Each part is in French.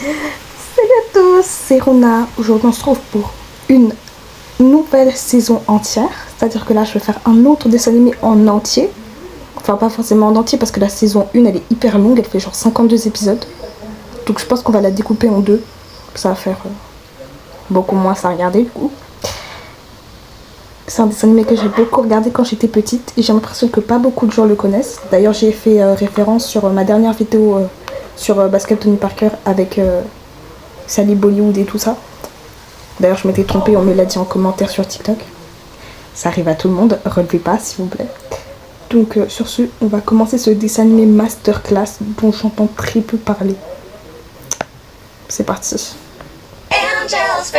Salut à tous, c'est Rona. Aujourd'hui on se retrouve pour une nouvelle saison entière. C'est-à-dire que là je vais faire un autre dessin animé en entier. Enfin pas forcément en entier parce que la saison 1 elle est hyper longue, elle fait genre 52 épisodes. Donc je pense qu'on va la découper en deux. Ça va faire beaucoup moins à regarder du coup. C'est un dessin animé que j'ai beaucoup regardé quand j'étais petite et j'ai l'impression que pas beaucoup de gens le connaissent. D'ailleurs j'ai fait référence sur ma dernière vidéo sur Basket Tony Parker avec Sally Bollywood et tout ça. D'ailleurs je m'étais trompée, on me l'a dit en commentaire sur TikTok. Ça arrive à tout le monde, relevez pas s'il vous plaît. Donc sur ce, on va commencer ce dessin animé masterclass dont j'entends très peu parler. C'est parti. Angels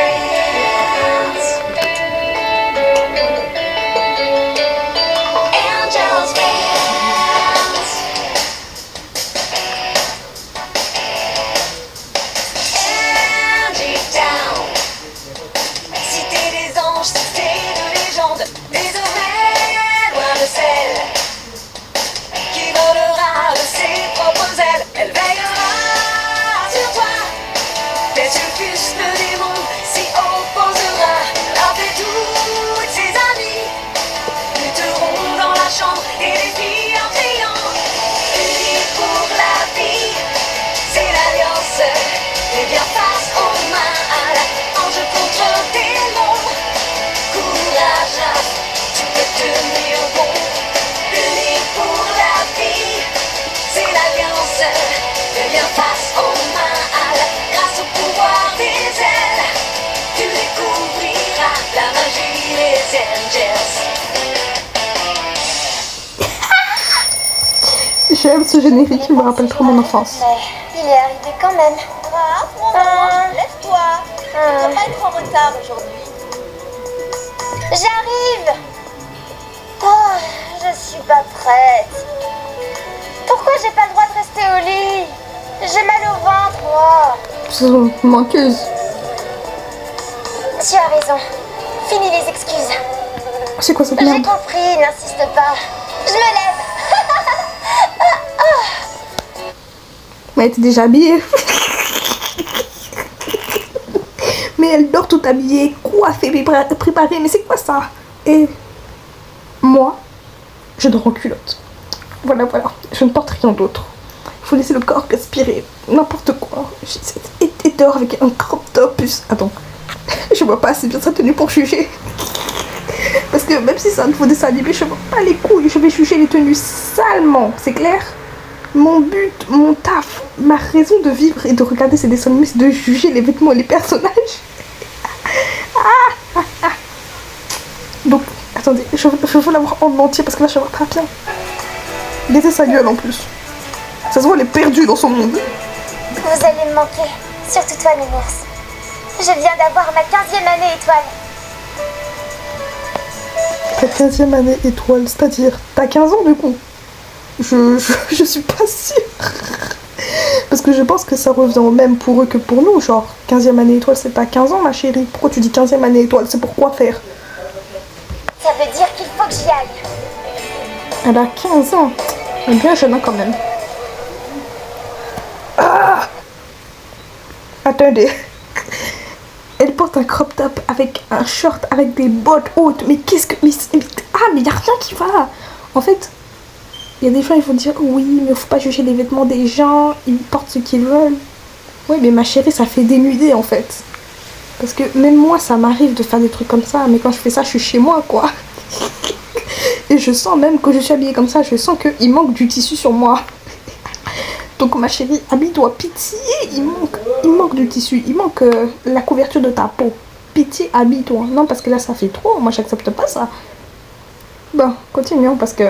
J'aime ce générique, il me rappelle trop mon enfance. Mais il est arrivé quand même. Ah, mon ange, lève-toi. Tu ne dois pas être en retard aujourd'hui. J'arrive. Oh, je suis pas prête. Pourquoi j'ai pas le droit de rester au lit? J'ai mal au ventre, moi. C'est manqueuse. Tu as raison. Fini les excuses. C'est quoi cette J'ai merde? compris, n'insiste pas. Je me lève. Mais elle était déjà habillée. Mais elle dort toute habillée, coiffée, préparée. Mais c'est quoi ça? Et moi, je dors en culotte. Voilà. Je ne porte rien d'autre. Il faut laisser le corps respirer. N'importe quoi. Et dehors avec un crop top. Attends. Je vois pas assez bien sa tenue pour juger. Parce que même si c'est un nouveau dessin animé, je vois pas les couilles. Je vais juger les tenues salement. C'est clair? Mon but, mon taf, ma raison de vivre et de regarder ces dessins animés, c'est de juger les vêtements et les personnages. Donc, attendez, je veux l'avoir en entier parce que là, je vois pas bien. Il était sa gueule en plus. Ça se voit, elle est perdue dans son monde. Vous allez me manquer, surtout toi, Nounours. Je viens d'avoir ma 15e année étoile. Ta 15e année étoile, c'est-à-dire, t'as 15 ans du coup? Je suis pas sûre. Parce que je pense que ça revient au même pour eux que pour nous. Genre, 15e année étoile, c'est pas 15 ans, ma chérie. Pourquoi tu dis 15e année étoile? C'est pour quoi faire? Ça veut dire qu'il faut que j'y aille. Elle a 15 ans. Elle est bien jeune hein, quand même. Ah! Attendez. Elle porte un crop top avec un short, avec des bottes hautes. Mais qu'est-ce que... mais il n'y a rien qui va. En fait... Il y a des gens, ils vont dire oui, mais faut pas juger les vêtements des gens, ils portent ce qu'ils veulent. Oui, mais ma chérie, ça fait dénuder en fait. Parce que même moi, ça m'arrive de faire des trucs comme ça, mais quand je fais ça, je suis chez moi quoi. Et je sens même que je suis habillée comme ça, je sens qu'il manque du tissu sur moi. Donc ma chérie, habille-toi, pitié, il manque du tissu, il manque la couverture de ta peau. Pitié, habille-toi. Non, parce que là, ça fait trop, moi, j'accepte pas ça. Bon, continuons parce que...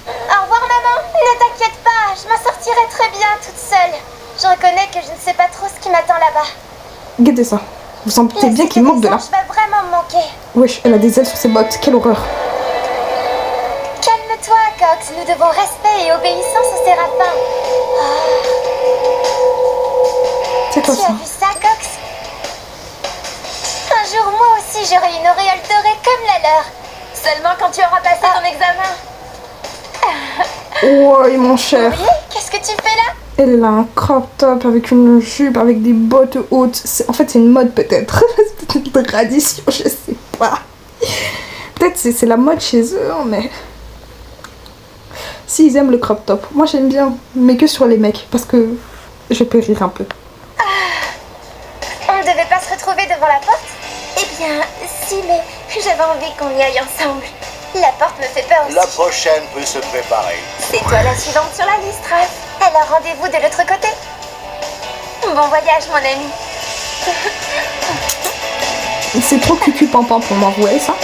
Au revoir, maman. Ne t'inquiète pas, je m'en sortirai très bien toute seule. Je reconnais que je ne sais pas trop ce qui m'attend là-bas. Guettez ça. Vous sentez bien qu'il manque de là. Je vais vraiment me manquer. Wesh, elle a des ailes sur ses bottes. Quelle horreur. Calme-toi, Cox. Nous devons respect et obéissance aux séraphins. C'est quoi Tu ça? as vu ça, Cox? Un jour, moi aussi, j'aurai une auréole dorée comme la leur. Seulement quand tu auras passé ton examen. Ouais, mon cher. Oui, qu'est-ce que tu fais là? Elle a un crop top avec une jupe, avec des bottes hautes. En fait, c'est une mode peut-être. C'est peut-être une tradition, je sais pas. Peut-être c'est la mode chez eux, hein, mais... Si, ils aiment le crop top. Moi, j'aime bien, mais que sur les mecs, parce que je peux rire un peu. On ne devait pas se retrouver devant la porte? Eh bien, si, mais j'avais envie qu'on y aille ensemble. La porte me fait peur aussi. La prochaine peut se préparer. C'est toi la suivante sur la liste, Raph. Alors rendez-vous de l'autre côté. Bon voyage, mon ami. C'est trop cucu-pampan pour moi, vous voyez ça?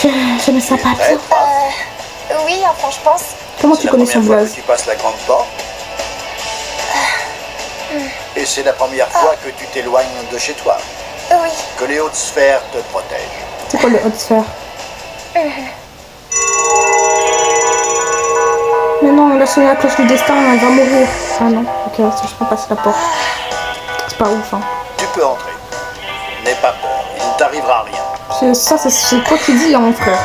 Je ne sais pas Prête, trop. Raph? Oui, enfin, je pense. Comment C'est tu la connais son première fois blaze? que tu passes la grande porte. Et c'est la première fois que tu t'éloignes de chez toi. Oui. Que les hautes sphères te protègent. C'est quoi les hautes sphères? Mais non, elle a sonné la cloche du destin, elle va mourir. Ah non, ok, je peux passer la porte. C'est pas ouf, hein. Tu peux entrer. N'aie pas peur, il ne t'arrivera rien. Ça, c'est toi qui dis, hein, mon frère.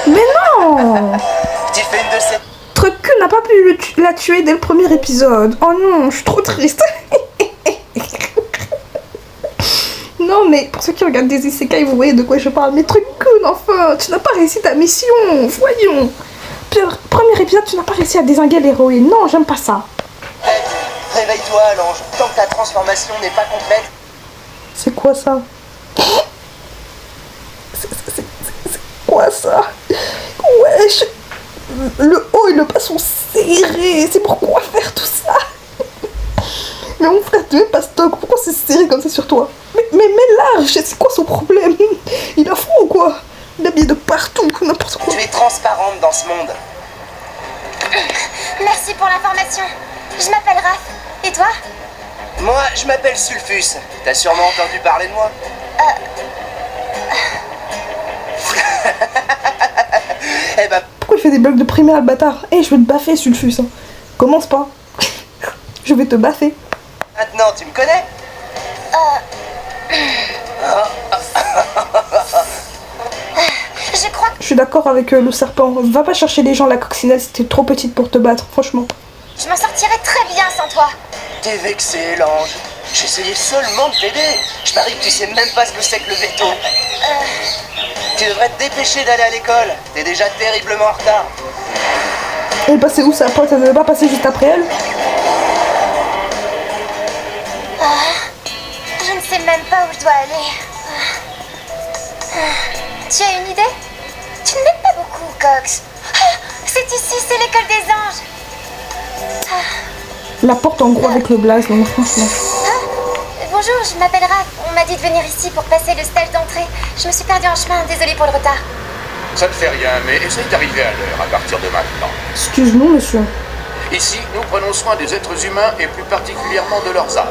Mais non! Tu fais une de ces... Truc n'a pas pu la tuer dès le premier épisode. Oh non, je suis trop triste. Non, mais pour ceux qui regardent des isekai, vous voyez de quoi je parle. Mais Truc-kun, enfin, tu n'as pas réussi ta mission. Voyons. Pire, premier épisode, tu n'as pas réussi à désinguer l'héroïne. Non, j'aime pas ça. Réveille-toi, l'ange. Tant que ta transformation n'est pas complète. C'est quoi ça? C'est quoi ça? Wesh. Le haut et le bas sont serrés. C'est pourquoi faire tout ça? Mais mon frère, tu veux pas stock? Pourquoi c'est serré comme ça sur toi? Mais large, c'est quoi son problème? Il a froid ou quoi? Il a bien de partout, n'importe quoi. Tu es transparente dans ce monde. Merci pour l'information. Je m'appelle Raph. Et toi? Moi, je m'appelle Sulfus. T'as sûrement entendu parler de moi? Eh ben, Pourquoi il fait des blagues de primaire, le bâtard? Eh, je vais te baffer, Sulfus. Hein. Commence pas. Je vais te baffer. maintenant, tu me connais? Je crois que Je suis d'accord avec le serpent. Va pas chercher les gens, la coccinelle, c'était trop petite pour te battre, franchement. je m'en sortirai très bien sans toi. T'es vexé, l'ange. J'essayais seulement de t'aider. Je parie que tu sais même pas ce que c'est que le veto. Tu devrais te dépêcher d'aller à l'école. T'es déjà terriblement en retard. Elle est passée où sa pote? Elle ne devait pas passer juste après elle? Je ne sais même pas où je dois aller. Tu as une idée? Tu ne m'aides pas beaucoup, Cox. C'est ici, c'est l'école des anges. La porte en gros avec le blaze, donc franchement. Bonjour, je m'appelle Raph. On m'a dit de venir ici pour passer le stage d'entrée. Je me suis perdue en chemin, désolée pour le retard. Ça ne fait rien, mais essaye d'arriver à l'heure à partir de maintenant. Excuse-nous, monsieur. Ici, nous prenons soin des êtres humains et plus particulièrement de leurs âmes.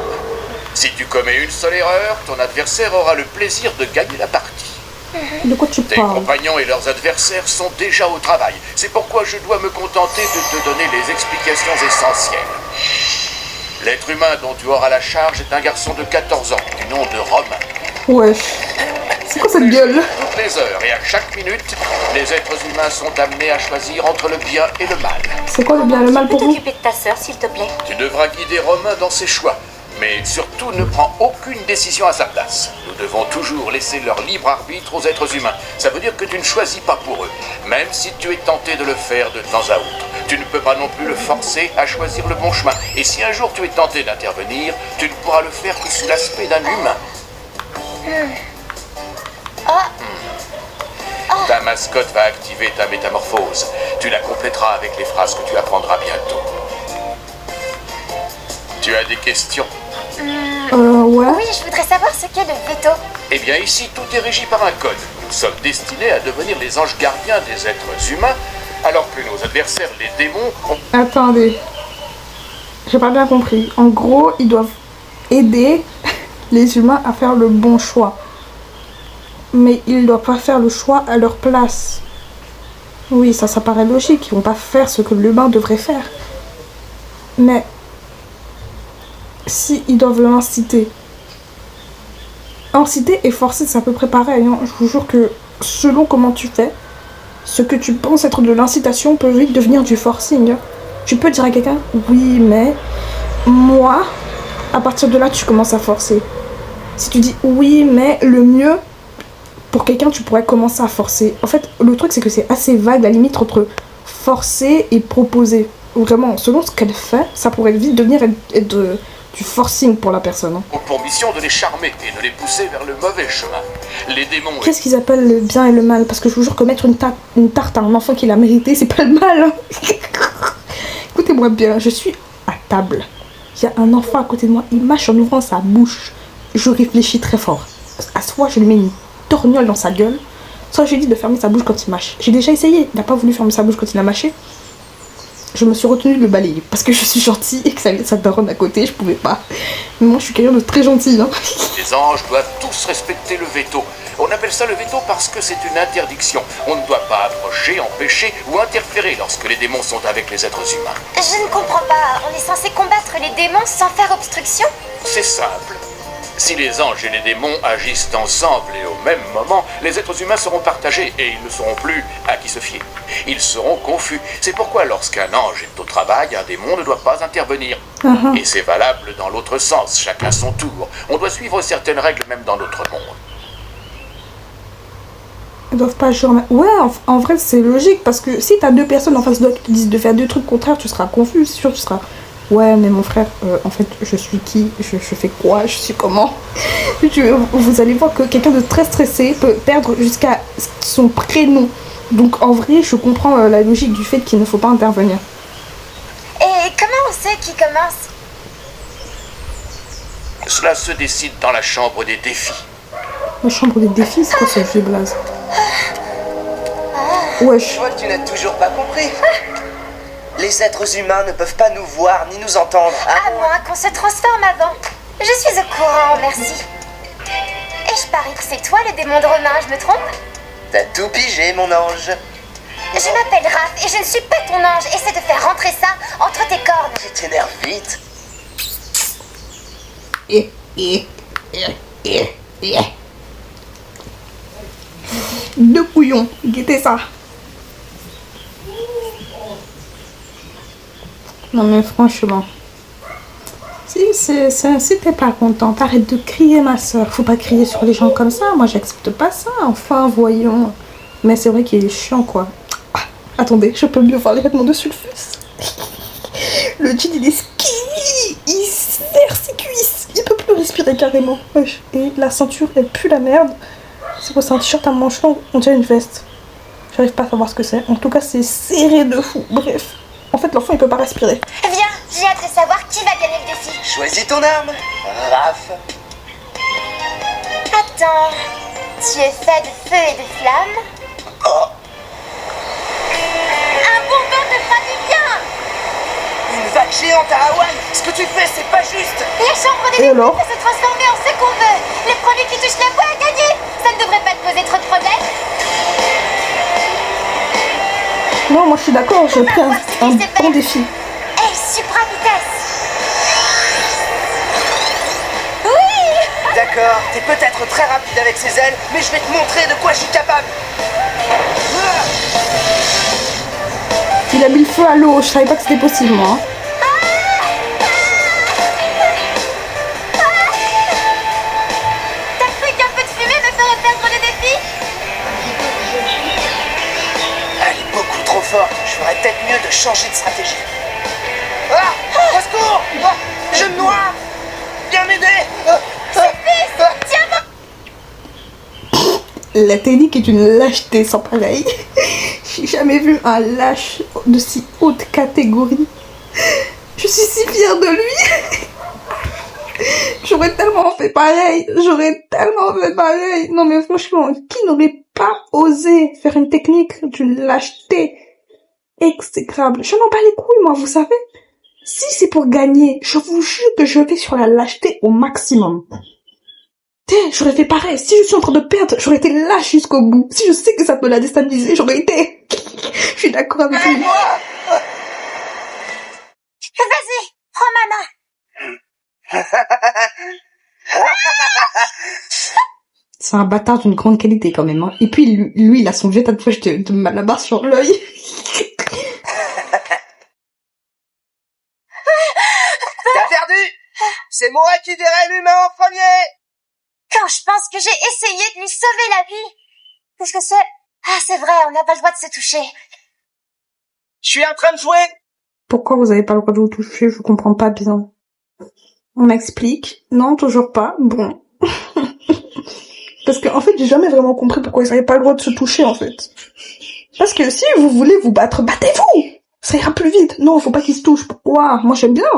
Si tu commets une seule erreur, ton adversaire aura le plaisir de gagner la partie. De quoi tu Tes parles? compagnons et leurs adversaires sont déjà au travail. C'est pourquoi je dois me contenter de te donner les explications essentielles. L'être humain dont tu auras la charge est un garçon de 14 ans, du nom de Romain. Wesh. C'est quoi cette gueule? Toutes les heures et à chaque minute, les êtres humains sont amenés à choisir entre le bien et le mal. C'est quoi le bien et le mal pour vous? t'occuper de ta sœur, s'il te plaît? Tu devras guider Romain dans ses choix, mais surtout ne prends aucune décision à sa place. Nous devons toujours laisser leur libre arbitre aux êtres humains. Ça veut dire que tu ne choisis pas pour eux, même si tu es tenté de le faire de temps à autre. Tu ne peux pas non plus le forcer à choisir le bon chemin. Et si un jour tu es tenté d'intervenir, tu ne pourras le faire que sous l'aspect d'un humain. Ta mascotte va activer ta métamorphose. Tu la compléteras avec les phrases que tu apprendras bientôt. Tu as des questions? Ouais. Oui, je voudrais savoir ce qu'est le veto. Eh bien ici, tout est régi par un code. Nous sommes destinés à devenir les anges gardiens des êtres humains, alors que nos adversaires, les démons, ont... Attendez. J'ai pas bien compris. En gros, ils doivent aider les humains à faire le bon choix. Mais ils ne doivent pas faire le choix à leur place. Oui, ça paraît logique. Ils vont pas faire ce que l'humain devrait faire. Mais si ils doivent l'inciter, inciter et forcer, c'est à peu près pareil. Hein. Je vous jure que selon comment tu fais, ce que tu penses être de l'incitation peut vite devenir du forcing. Hein. Tu peux dire à quelqu'un, oui, mais moi, à partir de là, tu commences à forcer. Si tu dis oui, mais le mieux, pour quelqu'un, tu pourrais commencer à forcer. En fait, le truc, c'est que c'est assez vague, la limite entre forcer et proposer. Vraiment, selon ce qu'elle fait, ça pourrait vite devenir du forcing pour la personne. Hein. Pour mission de les charmer et de les pousser vers le mauvais chemin. Les démons... Qu'est-ce qu'ils appellent le bien et le mal? Parce que je vous jure que mettre une tarte à un enfant qui l'a mérité, c'est pas le mal. Hein. Écoutez-moi bien, je suis à table. Il y a un enfant à côté de moi, il mâche en ouvrant sa bouche. Je réfléchis très fort. À soit je lui mets une torgnole dans sa gueule, soit je lui dis de fermer sa bouche quand il mâche. J'ai déjà essayé, il n'a pas voulu fermer sa bouche quand il a mâché. Je me suis retenue de le balayer parce que je suis gentille et que ça daronne à côté, je pouvais pas. Mais moi je suis quelqu'un de très gentil. Hein. Les anges doivent tous respecter le veto. On appelle ça le veto parce que c'est une interdiction. On ne doit pas approcher, empêcher ou interférer lorsque les démons sont avec les êtres humains. Je ne comprends pas. On est censé combattre les démons sans faire obstruction? C'est simple. Si les anges et les démons agissent ensemble et au même moment, les êtres humains seront partagés et ils ne sauront plus à qui se fier. Ils seront confus. C'est pourquoi lorsqu'un ange est au travail, un démon ne doit pas intervenir. Et c'est valable dans l'autre sens, chacun son tour. On doit suivre certaines règles même dans notre monde. Ils doivent pas genre... Ouais, en vrai c'est logique parce que si t'as deux personnes en face de toi qui te disent de faire deux trucs contraires, tu seras confus, c'est sûr, tu seras... Ouais, mais mon frère, en fait, je suis qui? Je fais quoi? Je suis comment? Vous allez voir que quelqu'un de très stressé peut perdre jusqu'à son prénom. Donc, en vrai, je comprends la logique du fait qu'il ne faut pas intervenir. Et comment on sait qui commence? Cela se décide dans la chambre des défis. La chambre des défis, c'est quoi ce vieux blaze? Wesh. Je vois que tu n'as toujours pas compris. Les êtres humains ne peuvent pas nous voir ni nous entendre. À moins qu'on se transforme avant. Je suis au courant, merci. Et je parie que c'est toi le démon de Romain, je me trompe? T'as tout pigé, mon ange. Je m'appelle Raph et je ne suis pas ton ange. Essaie de faire rentrer ça entre tes cornes. Tu t'énerves vite. Deux couillons, guettez ça. Non mais franchement, si t'es pas contente, arrête de crier ma soeur. Faut pas crier sur les gens comme ça, moi j'accepte pas ça, enfin voyons. Mais c'est vrai qu'il est chiant quoi. Ah, attendez, je peux mieux voir les vêtements de Sulfus. Le jean il est skinny, il serre ses cuisses, il peut plus respirer carrément. Et la ceinture elle pue la merde. C'est quoi, c'est un t-shirt à manches longues, on dirait une veste. J'arrive pas à savoir ce que c'est, en tout cas c'est serré de fou, bref. En fait, l'enfant, il peut pas respirer. Viens, j'ai hâte de savoir qui va gagner le défi. Choisis ton arme, Raph. Attends, tu es fait de feu et de flamme? Oh, Un bonbon te fera du bien. une vague géante à Hawaï. Ce que tu fais, c'est pas juste. La chambre des défis peut se transformer en ce qu'on veut. Le premier qui touche la voie a gagné. Ça ne devrait pas te poser trop de problèmes. Non, moi je suis d'accord, j'ai pris un bon défi. Hey, supra vitesse. Oui. D'accord, t'es peut-être très rapide avec ses ailes, mais je vais te montrer de quoi je suis capable. Il a mis le feu à l'eau, je savais pas que c'était possible moi. T'as cru qu'un peu de fumée me ferait perdre le défi? Elle est beaucoup trop forte, je ferais peut-être mieux de changer de stratégie. Ah, au secours, je me noie. Viens m'aider. La technique est une lâcheté sans pareil. J'ai jamais vu un lâche de si haute catégorie. Je suis si fière de lui. J'aurais tellement fait pareil. Non mais franchement, qui n'aurait pas osé faire une technique d'une lâcheté exécrable? Je m'en bats les couilles moi, vous savez. Si c'est pour gagner, je vous jure que je vais sur la lâcheté au maximum. J'aurais fait pareil. Si je suis en train de perdre, j'aurais été lâche jusqu'au bout. Si je sais que ça peut la déstabiliser, j'aurais été suis d'accord avec lui. Vas-y, prends ma main. C'est un bâtard d'une grande qualité quand même. Hein. Et puis lui, il a son vieux tatouage de Malabar sur l'œil. T'as perdu. C'est moi qui dirai l'humain en premier. Quand je pense que j'ai essayé de lui sauver la vie. Qu'est-ce que c'est? Ah, c'est vrai, on n'a pas le droit de se toucher. Je suis en train de jouer. Pourquoi vous avez pas le droit de vous toucher? Je comprends pas bien. On m'explique? Non, toujours pas. Bon. Parce que en fait, j'ai jamais vraiment compris pourquoi ils avaient pas le droit de se toucher en fait. Parce que si vous voulez vous battre, battez-vous. Ça ira plus vite. Non, faut pas qu'ils se touchent. Pourquoi? Moi j'aime bien.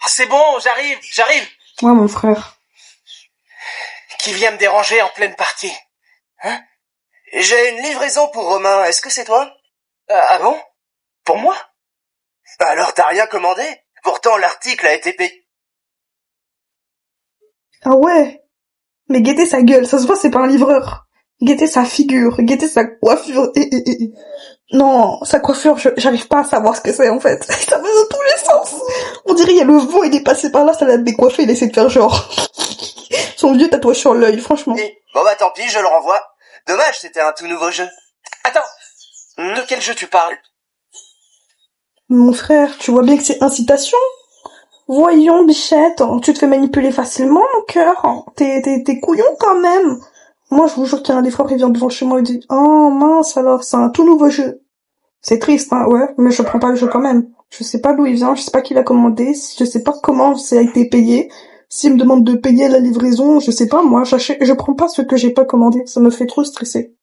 C'est bon, j'arrive. Ouais, mon frère. Qui vient me déranger en pleine partie? Hein? J'ai une livraison pour Romain. Est-ce que c'est toi? Ah bon? Pour moi? Alors t'as rien commandé? Pourtant l'article a été payé. Ah ouais. Mais guettez sa gueule, ça se voit c'est pas un livreur. Guettez sa figure, guettez sa coiffure. Non, sa coiffure, j'arrive pas à savoir ce que c'est en fait. Ça va dans tous les sens. On dirait il y a le vent, il est passé par là, ça l'a décoiffé, il essaie de faire genre. Son vieux tatouage sur l'œil, franchement. Bon bah tant pis, je le renvoie. Dommage, c'était un tout nouveau jeu. Attends, de quel jeu tu parles? Mon frère, tu vois bien que c'est incitation. Voyons, bichette, tu te fais manipuler facilement, mon cœur. T'es couillon quand même. Moi, je vous jure qu'il y a un des fois, il vient devant chez moi et dit « Oh mince alors, c'est un tout nouveau jeu. » C'est triste, hein, ouais, mais je prends pas le jeu quand même. Je sais pas d'où il vient, je sais pas qui l'a commandé, je sais pas comment ça a été payé. S'il me demande de payer la livraison, je sais pas, moi, je prends pas ce que j'ai pas commandé, ça me fait trop stresser.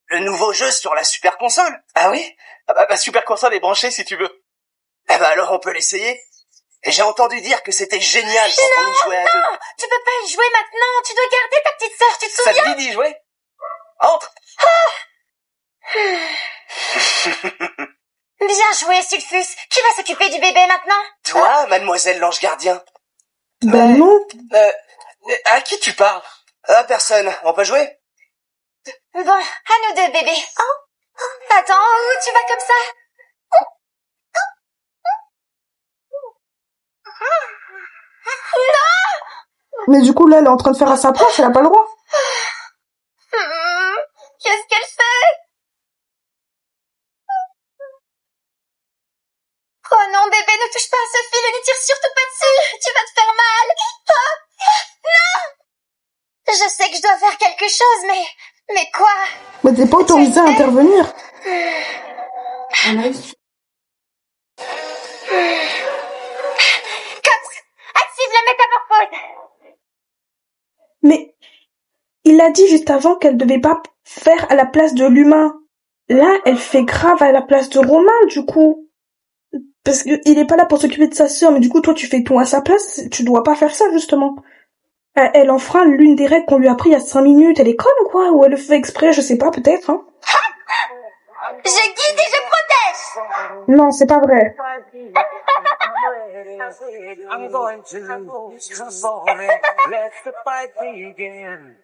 Le nouveau jeu sur la super console? Ah oui? Ah bah, ma super console est branchée si tu veux. Eh bah alors on peut l'essayer. Et j'ai entendu dire que c'était génial quand on y jouait à deux. Non, tu peux pas y jouer maintenant, tu dois garder ta petite sœur, tu te souviens? Ça te dit d'y jouer? Entre. Bien joué, Sulfus. Qui va s'occuper du bébé maintenant? Toi, mademoiselle l'ange gardien. Ben non. À qui tu parles? À personne. On peut jouer? Bon, à nous deux, bébé. Attends, où tu vas comme ça? Mais du coup, là, elle est en train de faire à sa place, elle a pas le droit. Qu'est-ce qu'elle fait? Oh non, bébé, ne touche pas à ce fil et ne tire surtout pas dessus. Tu vas te faire mal. Non! Je sais que je dois faire quelque chose, mais quoi? Mais t'es pas autorisé à intervenir. Cops, active la métamorphose. Mais il a dit juste avant qu'elle devait pas faire à la place de l'humain. Là, elle fait grave à la place de Romain, du coup. Parce que il est pas là pour s'occuper de sa sœur, mais du coup, toi, tu fais tout à sa place. Tu dois pas faire ça, justement. Elle enfreint l'une des règles qu'on lui a pris il y a 5 minutes. Elle est conne, quoi. Ou elle le fait exprès, je sais pas, peut-être, hein. Je guide et je protège. Non, c'est pas vrai. I'm going to transform it. Let the fight begin.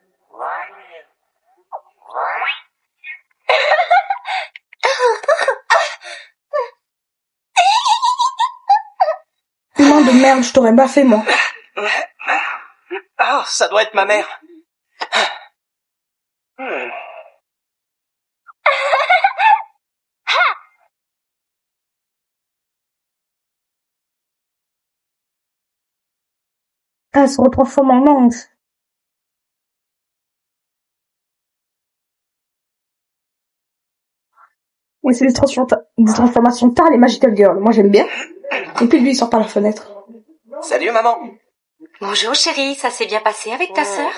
Humain de merde, je t'aurais baffé, moi. Ah, ça doit être ma mère. Elle se retransforme en ange. Oui, c'est des transformations tard, les Magical Girls. Moi, j'aime bien. Et puis lui, il sort par la fenêtre. Salut, maman. Bonjour chérie, ça s'est bien passé avec ta sœur?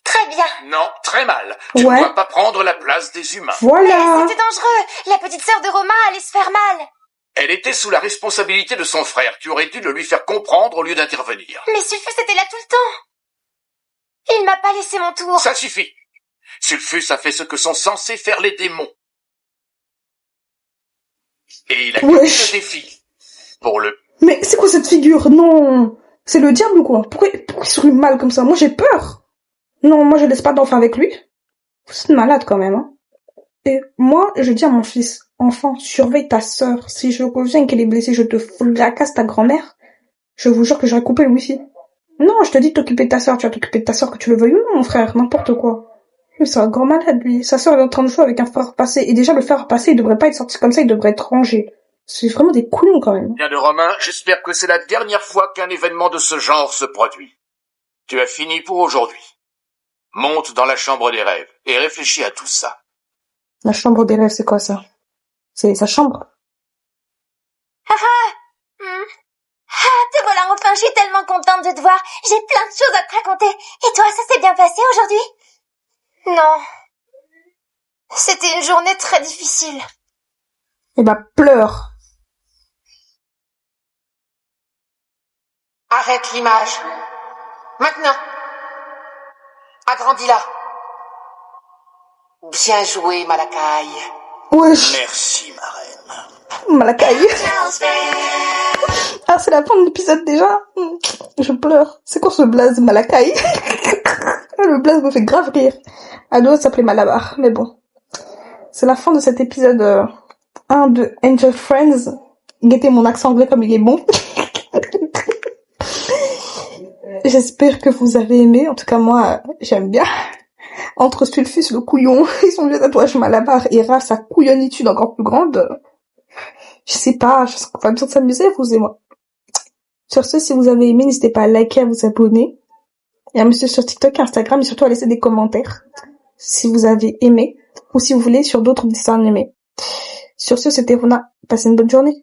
Très bien. Non, très mal. Tu Ouais. ne dois pas prendre la place des humains. Voilà. C'était dangereux. La petite sœur de Romain allait se faire mal. Elle était sous la responsabilité de son frère. Tu aurais dû le lui faire comprendre au lieu d'intervenir. Mais Sulfus était là tout le temps. Il m'a pas laissé mon tour. Ça suffit. Sulfus a fait ce que sont censés faire les démons. Et il a gagné Wesh. le défi. Pour le... Mais c'est quoi cette figure? Non. C'est le diable ou quoi? Pourquoi il sourit mal comme ça? Moi, j'ai peur. Non, moi, je laisse pas d'enfant avec lui. C'est malade quand même, hein. Et moi, je dis à mon fils, enfant, surveille ta sœur. Si je reviens et qu'elle est blessée, je te fracasse ta grand-mère. Je vous jure que j'aurais coupé le wifi. Non, je te dis de t'occuper de ta sœur. Tu vas t'occuper de ta sœur que tu le veuilles ou non, mon frère. N'importe quoi. Lui, c'est un grand malade, lui. Sa sœur est en train de jouer avec un fer à repasser. Et déjà, le fer à repasser, il devrait pas être sorti comme ça, il devrait être rangé. C'est vraiment des couillons, quand même. Bien de Romain, j'espère que c'est la dernière fois qu'un événement de ce genre se produit. Tu as fini pour aujourd'hui. Monte dans la chambre des rêves et réfléchis à tout ça. La chambre des rêves, c'est quoi ça? C'est sa chambre? Te voilà enfin, je suis tellement contente de te voir. J'ai plein de choses à te raconter. Et toi, ça s'est bien passé aujourd'hui? Non. C'était une journée très difficile. Eh ben, pleure. Arrête l'image. Maintenant. Agrandis-la. Bien joué, Malakai. Wesh. Merci, ma reine. Malakai. Ah, c'est la fin de l'épisode déjà? Je pleure. C'est quoi ce blaze Malakai? Le blaze me fait grave rire. Elle doit s'appeler Malabar, mais bon. C'est la fin de cet épisode 1 de Angel Friends. Guettez mon accent anglais comme il est bon. J'espère que vous avez aimé. En tout cas, moi, j'aime bien. Entre Sulfus, le couillon, et son vieux tatouage Malabar, et Raph, sa couillonnitude encore plus grande, je sais pas, je pense qu'on va bien s'amuser, vous et moi. Sur ce, si vous avez aimé, n'hésitez pas à liker, à vous abonner. Et à me suivre sur TikTok, Instagram, et surtout à laisser des commentaires. Si vous avez aimé, ou si vous voulez, sur d'autres dessins animés. Sur ce, c'était Rona. Passez une bonne journée.